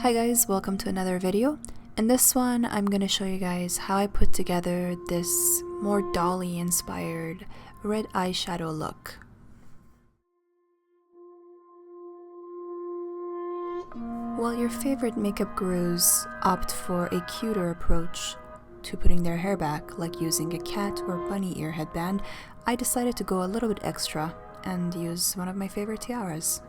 Hi guys, welcome to another video. In this one, I'm going to show you guys how I put together this more dolly inspired red eyeshadow look. While your favorite makeup gurus opt for a cuter approach to putting their hair back, like using a cat or bunny ear headband, I decided to go a little bit extra and use one of my favorite tiaras.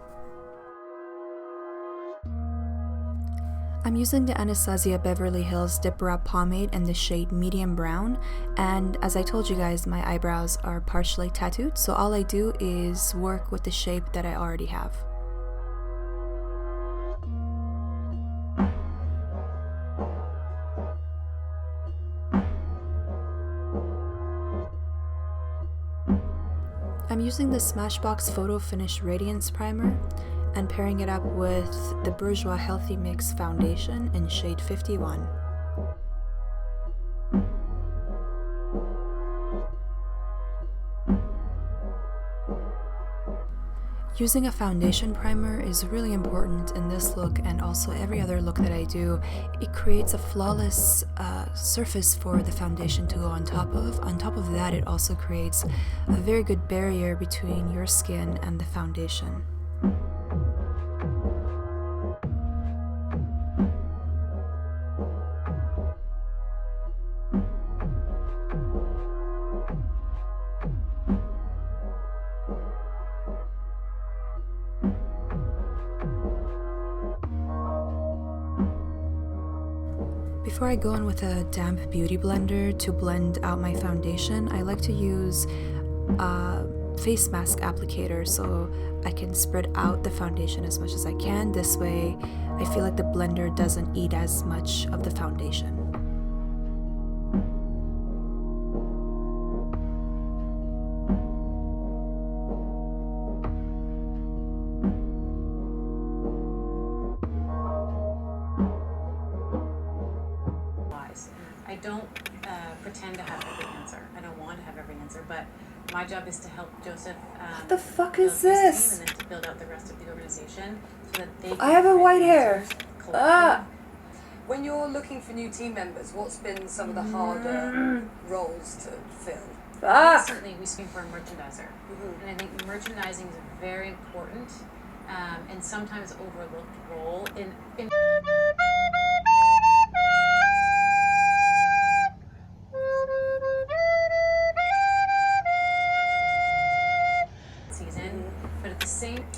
I'm using the Anastasia Beverly Hills dipbrow pomade in the shade medium brown, and as I told you guys, my eyebrows are partially tattooed, so all I do is work with the shape that I already have. I'm using the Smashbox Photo Finish Radiance Primer and pairing it up with the Bourjois Healthy Mix Foundation in shade 51. Using a foundation primer is really important in this look and also every other look that I do. It creates a flawless surface for the foundation to go on top of. On top of that, it also creates a very good barrier between your skin and the foundation. Before I go in with a damp beauty blender to blend out my foundation, I like to use a face mask applicator so I can spread out the foundation as much as I can. This way, I feel like the blender doesn't eat as much of the foundation. I don't pretend to have every answer. I don't want to have every answer, but my job is to help Joseph. What the fuck is this? And then to build out the rest of the organization so that they. I have a white hair. When you're looking for new team members, what's been some of the harder roles to fill? Recently, we speak for a merchandiser, and I think merchandising is a very important and sometimes overlooked role in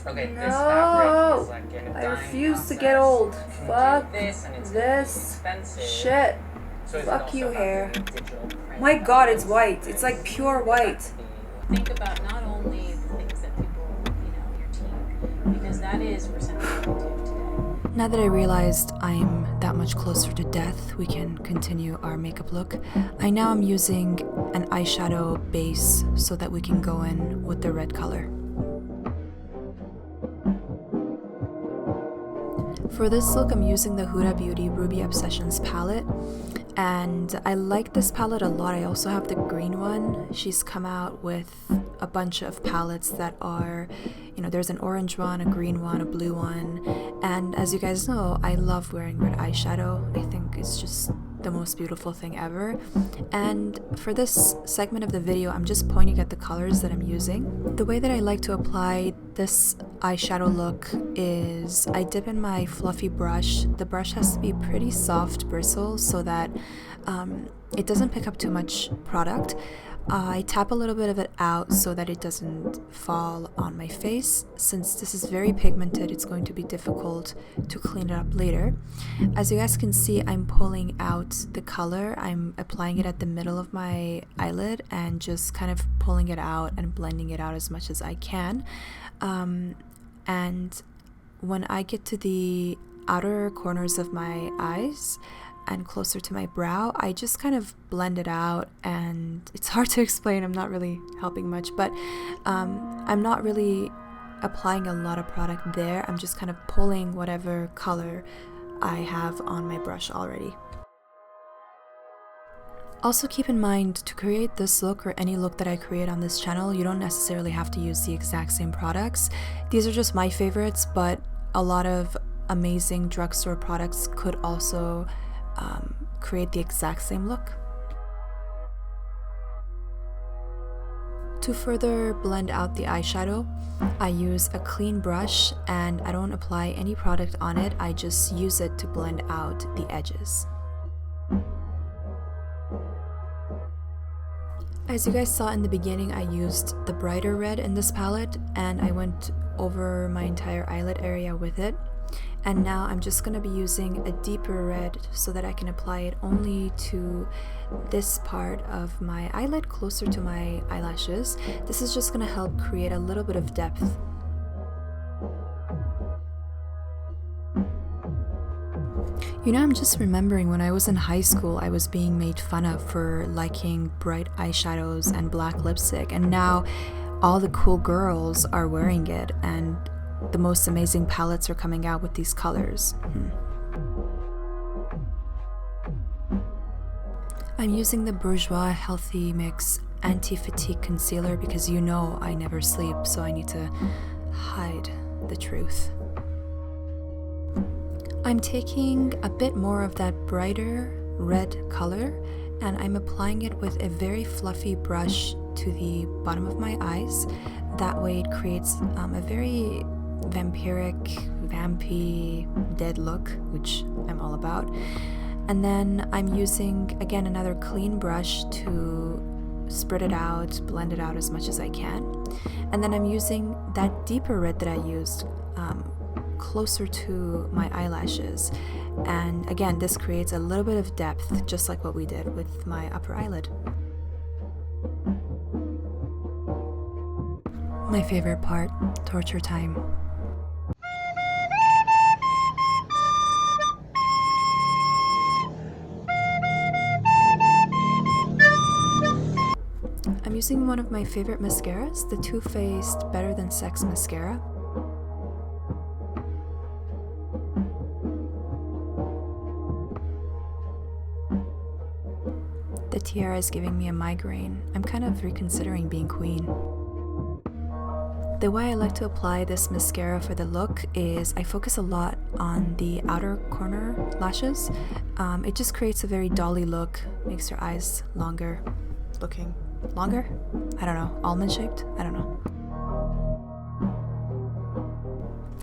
Okay, no, this fabric is like in a I dyeing refuse to get process. old. You can Fuck do this, and it's this expensive. shit. So Fuck you, hair. digital print. My god, it's white. It's like pure white. Think about not only the things that people, your team, because that is where something we do today. Now that I realized I'm that much closer to death, we can continue our makeup look. I now am using an eyeshadow base so that we can go in with the red color. For this look, I'm using the Huda Beauty Ruby Obsessions palette, and I like this palette a lot. I also have the green one. She's come out with a bunch of palettes that are, there's an orange one, a green one, a blue one, and as you guys know, I love wearing red eyeshadow. I think it's just the most beautiful thing ever. And for this segment of the video, I'm just pointing at the colors that I'm using. The way that I like to apply this eyeshadow look is I dip in my fluffy brush. The brush has to be pretty soft bristles so that it doesn't pick up too much product. I tap a little bit of it out so that it doesn't fall on my face. Since this is very pigmented, it's going to be difficult to clean it up later. As you guys can see, I'm pulling out the color. I'm applying it at the middle of my eyelid and just kind of pulling it out and blending it out as much as I can. And when I get to the outer corners of my eyes and closer to my brow, I just kind of blend it out, and it's hard to explain. I'm not really helping much, but I'm not really applying a lot of product there. I'm just kind of pulling whatever color I have on my brush already. Also keep in mind, to create this look or any look that I create on this channel, you don't necessarily have to use the exact same products. These are just my favorites, but a lot of amazing drugstore products could also create the exact same look. To further blend out the eyeshadow, I use a clean brush and I don't apply any product on it, I just use it to blend out the edges. As you guys saw in the beginning, I used the brighter red in this palette and I went over my entire eyelid area with it. And now I'm just going to be using a deeper red so that I can apply it only to this part of my eyelid closer to my eyelashes. This is just going to help create a little bit of depth. You know, I'm just remembering when I was in high school, I was being made fun of for liking bright eyeshadows and black lipstick, and now all the cool girls are wearing it and the most amazing palettes are coming out with these colors. I'm using the Bourjois Healthy Mix Anti-Fatigue Concealer because you know I never sleep, so I need to hide the truth. I'm taking a bit more of that brighter red color and I'm applying it with a very fluffy brush to the bottom of my eyes. That way it creates a very vampiric, vampy, dead look, which I'm all about. And then I'm using, again, another clean brush to spread it out, blend it out as much as I can. And then I'm using that deeper red that I used closer to my eyelashes. And again, this creates a little bit of depth, just like what we did with my upper eyelid. My favorite part, torture time. I'm using one of my favorite mascaras, the Too Faced Better Than Sex mascara. The tiara is giving me a migraine. I'm kind of reconsidering being queen. The way I like to apply this mascara for the look is I focus a lot on the outer corner lashes. It just creates a very dolly look, makes your eyes longer, looking longer? I don't know, almond shaped? I don't know.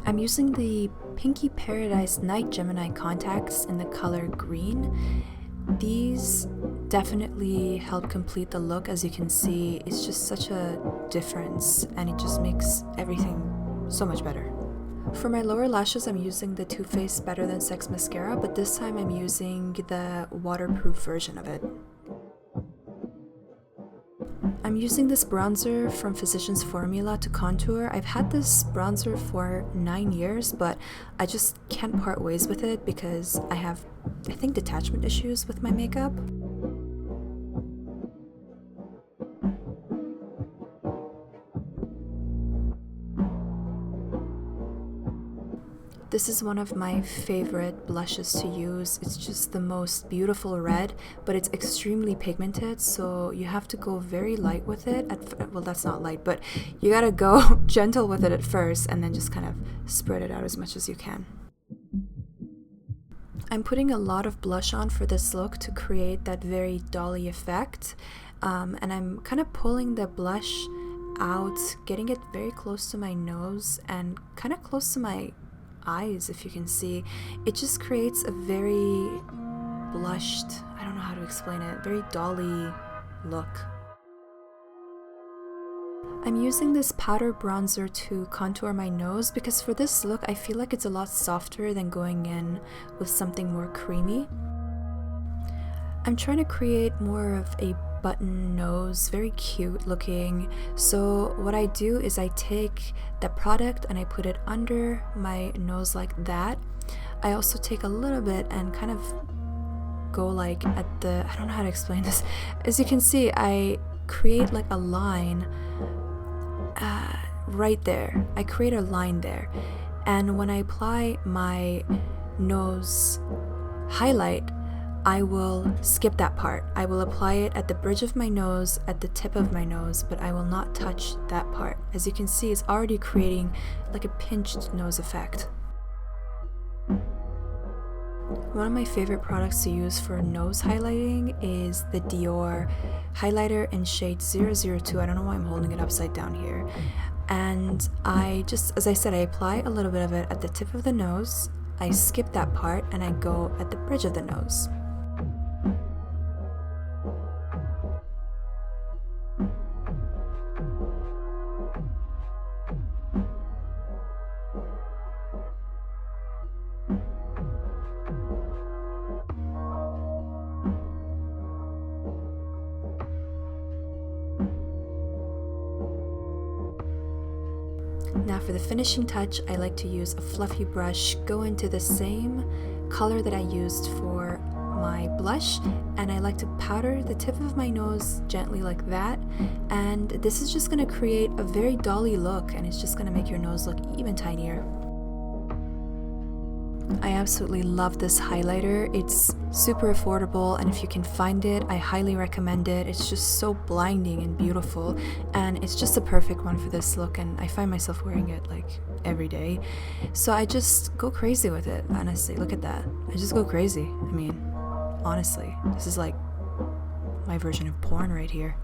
I'm using the Pinky Paradise Night Gemini contacts in the color green. These definitely help complete the look. As you can see, it's just such a difference and it just makes everything so much better. For my lower lashes, I'm using the Too Faced Better Than Sex mascara, but this time I'm using the waterproof version of it. I'm using this bronzer from Physicians Formula to contour. I've had this bronzer for 9 years, but I just can't part ways with it because I have, I think, detachment issues with my makeup. This is one of my favorite blushes to use. It's just the most beautiful red, but it's extremely pigmented, so you have to go very light with it. Well, that's not light, but you gotta go gentle with it at first and then just kind of spread it out as much as you can. I'm putting a lot of blush on for this look to create that very dolly effect, and I'm kind of pulling the blush out, getting it very close to my nose and kind of close to my eyes. If you can see, it just creates a very blushed, I don't know how to explain it, very dolly look. I'm using this powder bronzer to contour my nose because for this look I feel like it's a lot softer than going in with something more creamy. I'm trying to create more of a button nose, very cute looking. So what I do is I take the product and I put it under my nose like that. I also take a little bit and kind of go like at the, I don't know how to explain this. As you can see, I create like a line right there. I create a line there. And when I apply my nose highlight, I will skip that part. I will apply it at the bridge of my nose, at the tip of my nose, but I will not touch that part. As you can see, it's already creating like a pinched nose effect. One of my favorite products to use for nose highlighting is the Dior highlighter in shade 002. I don't know why I'm holding it upside down here. And I just, as I said, I apply a little bit of it at the tip of the nose. I skip that part and I go at the bridge of the nose. Now for the finishing touch, I like to use a fluffy brush, go into the same color that I used for my blush, and I like to powder the tip of my nose gently like that, and this is just going to create a very dolly look, and it's just going to make your nose look even tinier. I absolutely love this highlighter. It's super affordable, and if you can find it, I highly recommend it. It's just so blinding and beautiful, and it's just a perfect one for this look, and I find myself wearing it like every day. So I just go crazy with it, honestly. Look at that. I just go crazy. I mean, honestly, this is like my version of porn right here.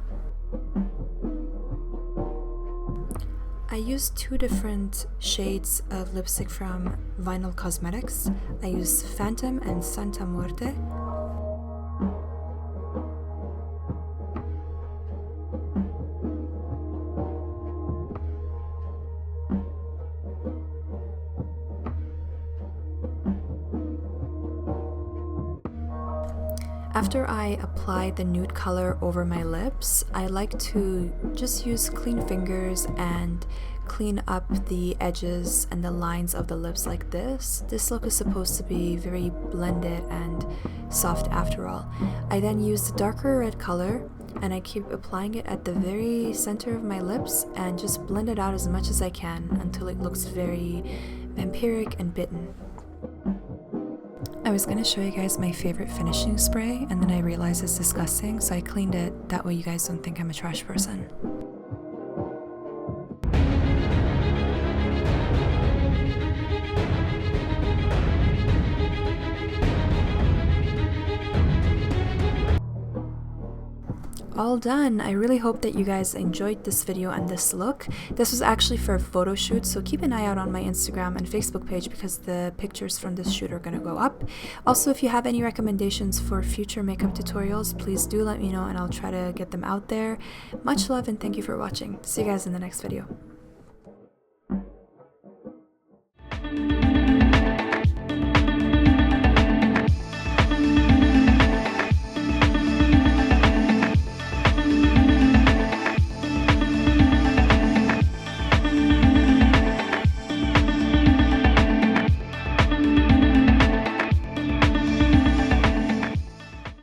I used two different shades of lipstick from Vinyl Cosmetics. I used Phantom and Santa Muerte. After I apply the nude color over my lips, I like to just use clean fingers and clean up the edges and the lines of the lips like this. This look is supposed to be very blended and soft after all. I then use the darker red color and I keep applying it at the very center of my lips and just blend it out as much as I can until it looks very vampiric and bitten. I was going to show you guys my favorite finishing spray, and then I realized it's disgusting, so I cleaned it. That way you guys don't think I'm a trash person. All done. I really hope that you guys enjoyed this video and this look. This was actually for a photo shoot, so keep an eye out on my Instagram and Facebook page because the pictures from this shoot are going to go up. Also, if you have any recommendations for future makeup tutorials, please do let me know and I'll try to get them out there. Much love and thank you for watching. See you guys in the next video.